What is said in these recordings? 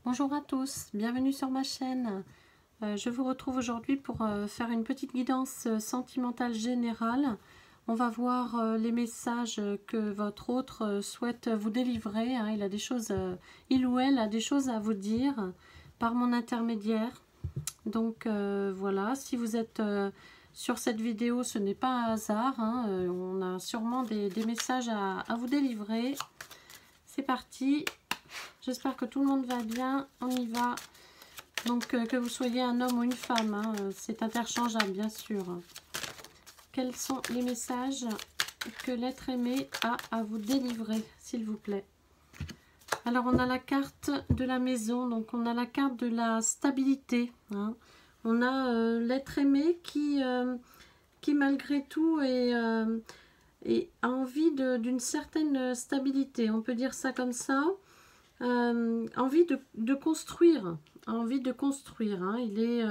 Bonjour à tous, bienvenue sur ma chaîne. Je vous retrouve aujourd'hui pour faire une petite guidance sentimentale générale. On va voir les messages que votre autre souhaite vous délivrer. Il a des choses, il ou elle a des choses à vous dire par mon intermédiaire. Donc voilà, si vous êtes sur cette vidéo, ce n'est pas un hasard. On a sûrement des messages à vous délivrer. C'est parti. J'espère que tout le monde va bien. On y va. Donc, que vous soyez un homme ou une femme, c'est interchangeable, bien sûr. Quels sont les messages que l'être aimé a à vous délivrer, s'il vous plaît? Alors, on a la carte de la maison, donc on a la carte de la stabilité. On a l'être aimé qui malgré tout, a envie d'une certaine stabilité. On peut dire ça comme ça. Envie de construire, il est,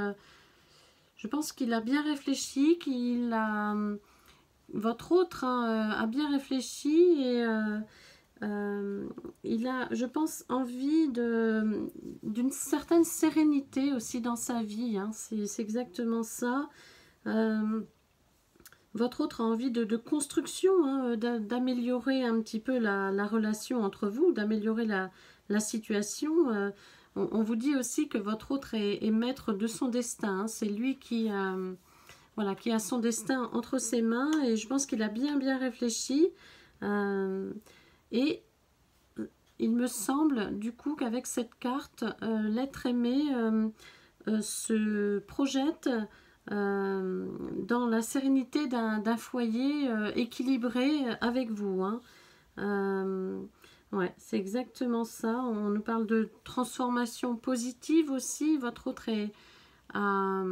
je pense qu'il a bien réfléchi, votre autre a bien réfléchi et il a, je pense, envie d'une certaine sérénité aussi dans sa vie, c'est exactement ça. Votre autre a envie de construction, d'améliorer un petit peu la relation entre vous, d'améliorer la situation. On vous dit aussi que votre autre est maître de son destin. C'est lui qui a son destin entre ses mains et je pense qu'il a bien réfléchi. Et il me semble du coup qu'avec cette carte, l'être aimé se projette dans la sérénité d'un foyer équilibré avec vous. Ouais, c'est exactement ça. On nous parle de transformation positive aussi. Votre autre a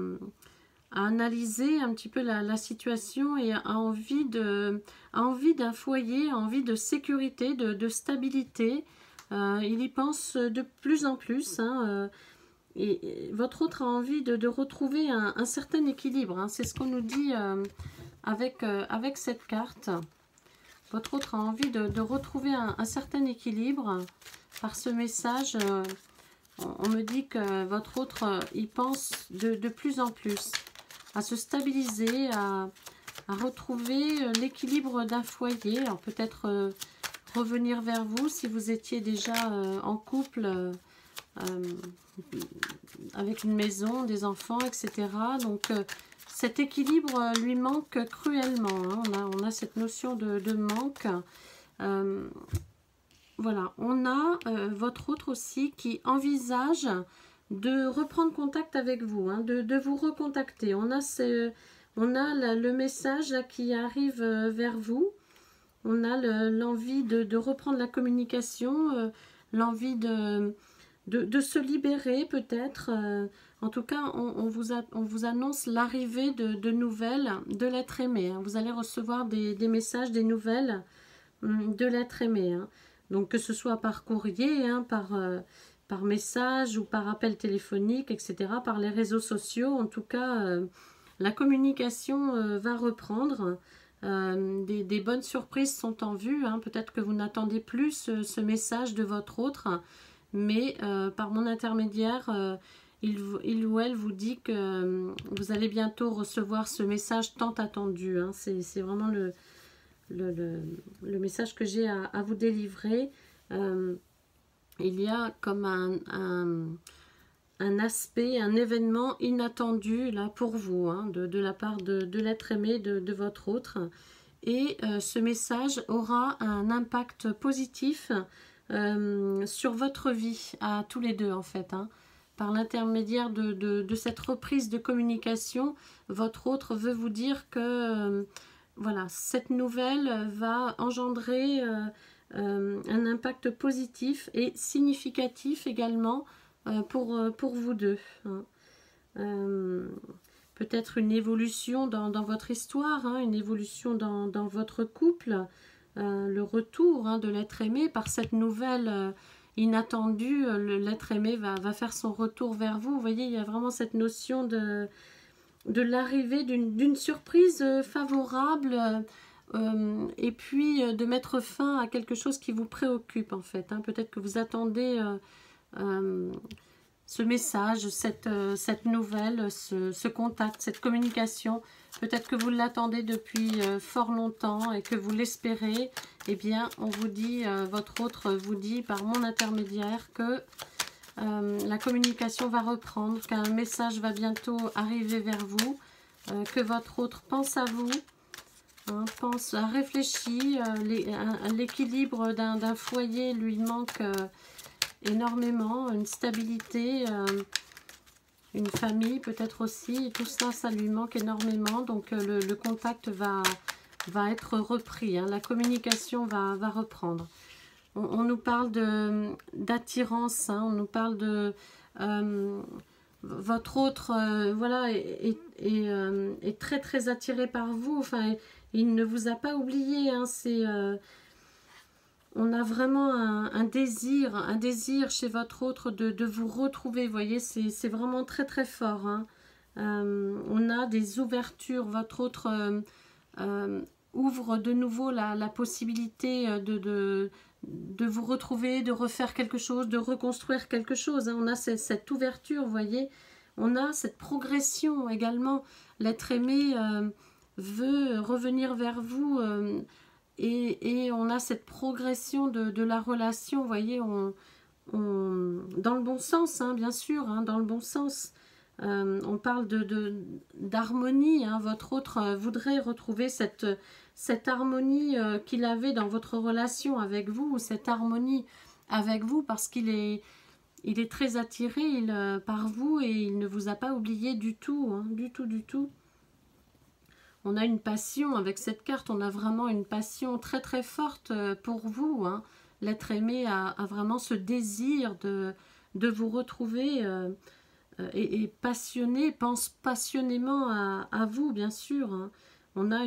analysé un petit peu la situation et a envie d'un foyer, a envie de sécurité, de stabilité. Il y pense de plus en plus. Et votre autre a envie de retrouver un certain équilibre. C'est ce qu'on nous dit avec cette carte. Votre autre a envie de retrouver un certain équilibre par ce message. On me dit que votre autre, il pense de plus en plus à se stabiliser, à retrouver l'équilibre d'un foyer. Alors peut-être revenir vers vous si vous étiez déjà en couple avec une maison, des enfants, etc. Donc cet équilibre lui manque cruellement. On a cette notion de manque. Voilà, on a votre autre aussi qui envisage de reprendre contact avec vous, de vous recontacter. On a le message là, qui arrive vers vous. On a l'envie de reprendre la communication, l'envie de se libérer peut-être. En tout cas, on vous annonce l'arrivée de nouvelles de l'être aimé. Vous allez recevoir des messages, des nouvelles de l'être aimé. Donc que ce soit par courrier, par message ou par appel téléphonique, etc. Par les réseaux sociaux. En tout cas, la communication va reprendre. Des bonnes surprises sont en vue. Peut-être que vous n'attendez plus ce message de votre autre. Mais par mon intermédiaire, il ou elle vous dit que vous allez bientôt recevoir ce message tant attendu. C'est vraiment le message que j'ai à vous délivrer. Il y a comme un aspect, un événement inattendu là pour vous, de la part de l'être aimé de votre autre. Et ce message aura un impact positif sur votre vie, à tous les deux en fait. Par l'intermédiaire de cette reprise de communication, votre autre veut vous dire que voilà, cette nouvelle va engendrer un impact positif et significatif également pour vous deux. Peut-être une évolution dans votre histoire, une évolution dans votre couple, le retour de l'être aimé par cette nouvelle inattendue. L'être aimé va faire son retour vers vous. Vous voyez, il y a vraiment cette notion de l'arrivée d'une surprise favorable et puis de mettre fin à quelque chose qui vous préoccupe en fait. Peut-être que vous attendez ce message, cette nouvelle, ce contact, cette communication. Peut-être que vous l'attendez depuis fort longtemps et que vous l'espérez. Eh bien, on vous dit, votre autre vous dit par mon intermédiaire que la communication va reprendre, qu'un message va bientôt arriver vers vous, que votre autre pense à vous, hein, pense, réfléchit. L'équilibre d'un foyer lui manque énormément, une stabilité, une famille peut-être aussi, et tout ça, ça lui manque énormément, donc le contact va être repris, hein, la communication va reprendre. On nous parle d'attirance, hein, on nous parle de votre autre, voilà, est très très attiré par vous, enfin, il ne vous a pas oublié, hein, c'est... on a vraiment un désir chez votre autre de vous retrouver, vous voyez, c'est vraiment très très fort, hein. On a des ouvertures, votre autre ouvre de nouveau la possibilité de vous retrouver, de refaire quelque chose, de reconstruire quelque chose, hein. On a cette ouverture, vous voyez, on a cette progression également. L'être aimé veut revenir vers vous, et on a cette progression de la relation, vous voyez, dans le bon sens, hein, bien sûr, hein, dans le bon sens. On parle d'harmonie, hein, votre autre voudrait retrouver cette harmonie qu'il avait dans votre relation avec vous, cette harmonie avec vous, parce qu'il est très attiré par vous et il ne vous a pas oublié du tout, hein, du tout, du tout. On a une passion avec cette carte, on a vraiment une passion très très forte pour vous, hein. L'être aimé a vraiment ce désir de vous retrouver et passionné, pense passionnément à vous, bien sûr, hein. On a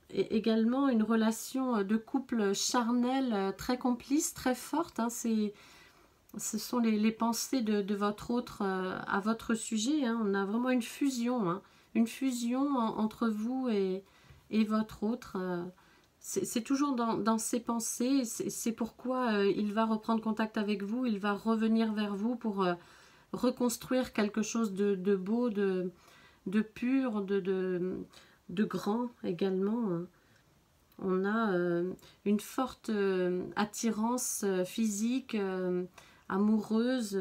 également une relation de couple charnel très complice, très forte, hein. Ce sont les pensées de votre autre à votre sujet, hein. On a vraiment une fusion, hein. Une fusion entre vous et votre autre. C'est toujours dans ses pensées. C'est pourquoi il va reprendre contact avec vous. Il va revenir vers vous pour reconstruire quelque chose de beau, de pur, de grand également, hein. On a une forte attirance physique, amoureuse.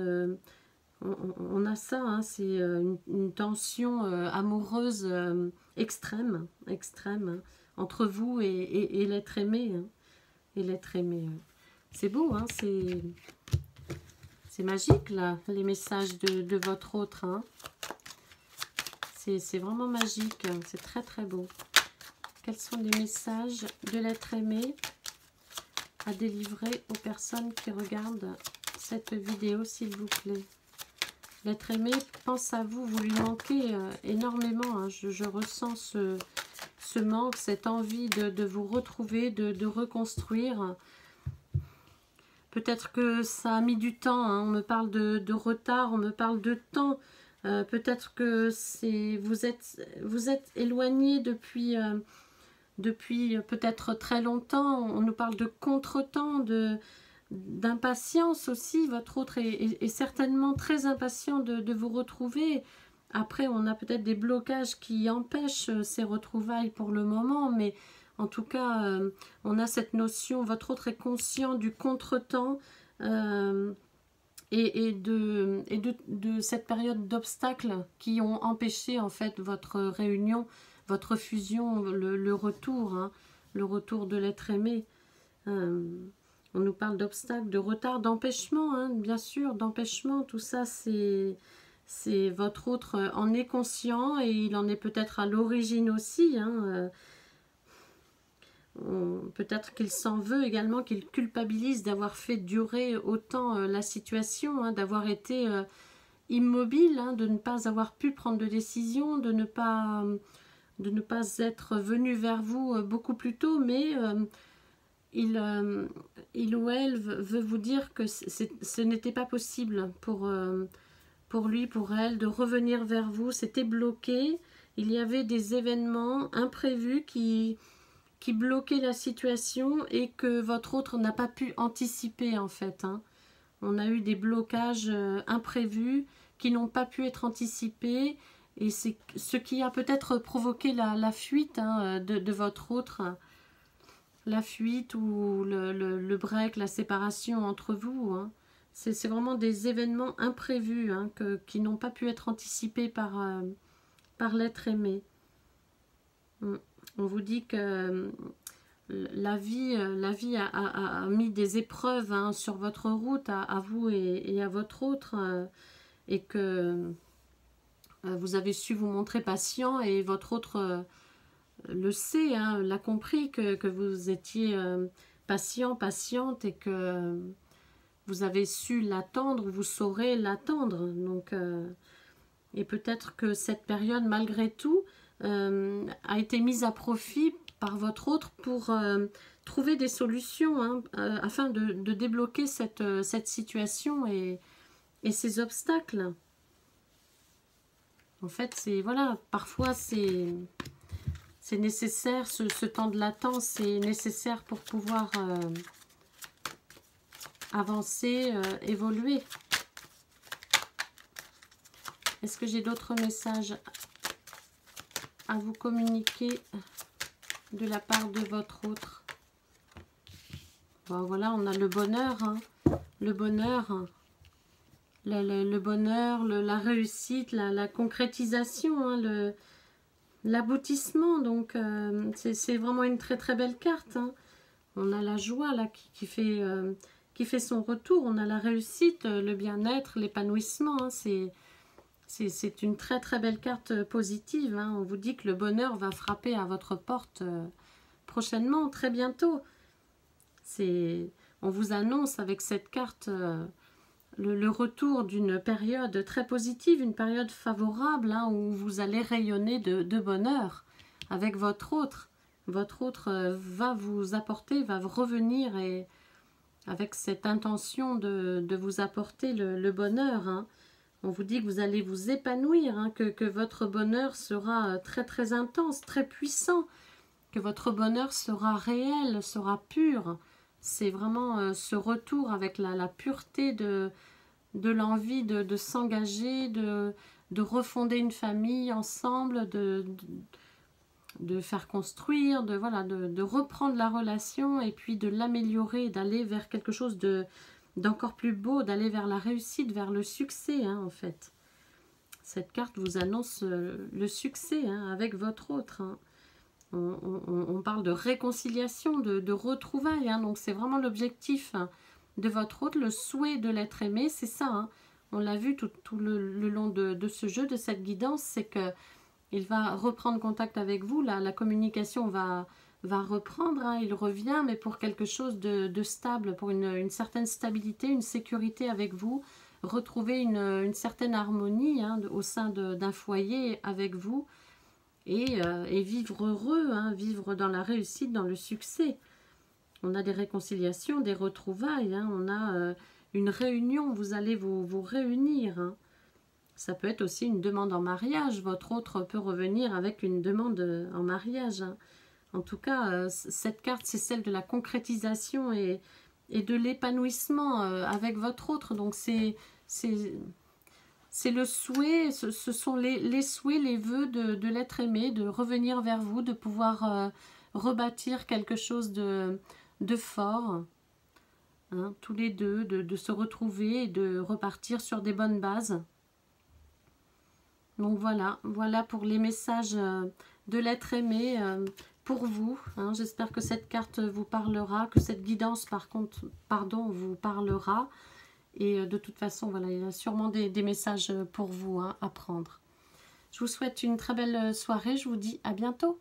On a ça, hein, c'est une tension amoureuse extrême, hein, entre vous et l'être aimé, hein, et l'être aimé. C'est beau, hein, c'est magique là, les messages de votre autre, hein. C'est vraiment magique, hein, c'est très très beau. Quels sont les messages de l'être aimé à délivrer aux personnes qui regardent cette vidéo, s'il vous plaît? L'être aimé pense à vous, vous lui manquez énormément, hein. Je ressens ce manque, cette envie de vous retrouver, de reconstruire. Peut-être que ça a mis du temps, hein. On me parle de retard, on me parle de temps. Peut-être que vous êtes éloigné depuis peut-être très longtemps. On nous parle de contretemps, d'impatience aussi. Votre autre est certainement très impatient de vous retrouver. Après, on a peut-être des blocages qui empêchent ces retrouvailles pour le moment, mais en tout cas, on a cette notion, votre autre est conscient du contretemps et de cette période d'obstacles qui ont empêché en fait votre réunion, votre fusion, le retour, hein, le retour de l'être aimé. On nous parle d'obstacles, de retard, d'empêchement, hein, bien sûr, d'empêchement. Tout ça, c'est votre autre en est conscient et il en est peut-être à l'origine aussi, hein. Peut-être qu'il s'en veut également, qu'il culpabilise d'avoir fait durer autant la situation, hein, d'avoir été immobile, hein, de ne pas avoir pu prendre de décision, de ne pas être venu vers vous beaucoup plus tôt, mais il ou elle veut vous dire que ce n'était pas possible pour lui, pour elle, de revenir vers vous. C'était bloqué. Il y avait des événements imprévus qui bloquaient la situation et que votre autre n'a pas pu anticiper en fait, hein. On a eu des blocages imprévus qui n'ont pas pu être anticipés. Et c'est ce qui a peut-être provoqué la fuite hein, de votre autre. La fuite ou le break, la séparation entre vous. Hein. C'est vraiment des événements imprévus hein, qui n'ont pas pu être anticipés par l'être aimé. On vous dit que la vie a mis des épreuves hein, sur votre route, à vous et à votre autre, et que vous avez su vous montrer patient, et votre autre le sait, hein, l'a compris, que vous étiez patient, patiente, et que vous avez su l'attendre, vous saurez l'attendre. Donc, et peut-être que cette période, malgré tout, a été mise à profit par votre autre pour trouver des solutions hein, afin de débloquer cette situation et ces obstacles. En fait, c'est voilà, parfois c'est nécessaire, ce temps de latence, c'est nécessaire pour pouvoir avancer, évoluer. Est-ce que j'ai d'autres messages à vous communiquer de la part de votre autre? Bon, voilà, on a le bonheur, hein, le bonheur, le bonheur, la réussite, la concrétisation, hein, l'aboutissement. Donc, c'est vraiment une très très belle carte. Hein. On a la joie là qui fait son retour. On a la réussite, le bien-être, l'épanouissement. Hein. C'est une très très belle carte positive. Hein. On vous dit que le bonheur va frapper à votre porte prochainement, très bientôt. On vous annonce avec cette carte le retour d'une période très positive, une période favorable hein, où vous allez rayonner de bonheur avec votre autre. Votre autre va vous apporter, va revenir et avec cette intention de vous apporter le bonheur. Hein. On vous dit que vous allez vous épanouir, hein, que votre bonheur sera très très intense, très puissant, que votre bonheur sera réel, sera pur. C'est vraiment ce retour avec la pureté de l'envie de s'engager, de refonder une famille ensemble, de faire construire, de reprendre la relation et puis de l'améliorer, d'aller vers quelque chose d'encore plus beau, d'aller vers la réussite, vers le succès, hein, en fait. Cette carte vous annonce le succès hein, avec votre autre. Hein. On parle de réconciliation, de retrouvailles. Hein, donc, c'est vraiment l'objectif hein, de votre autre, le souhait de l'être aimé. C'est ça. Hein. On l'a vu tout le long de ce jeu, de cette guidance. C'est qu'il va reprendre contact avec vous. La communication va reprendre, hein, il revient, mais pour quelque chose de stable, pour une certaine stabilité, une sécurité avec vous, retrouver une certaine harmonie hein, au sein d'un foyer avec vous, et vivre heureux, hein, vivre dans la réussite, dans le succès. On a des réconciliations, des retrouvailles, hein, on a une réunion, vous allez vous réunir. Hein. Ça peut être aussi une demande en mariage, votre autre peut revenir avec une demande en mariage. Hein. En tout cas, cette carte, c'est celle de la concrétisation et de l'épanouissement avec votre autre. Donc, c'est le souhait, ce sont les souhaits, les vœux de l'être aimé, de revenir vers vous, de pouvoir rebâtir quelque chose de fort, hein, tous les deux, de se retrouver et de repartir sur des bonnes bases. Donc voilà pour les messages de l'être aimé pour vous. Hein. J'espère que cette carte vous parlera, que cette guidance vous parlera. Et de toute façon, voilà, il y a sûrement des messages pour vous hein, à prendre. Je vous souhaite une très belle soirée. Je vous dis à bientôt.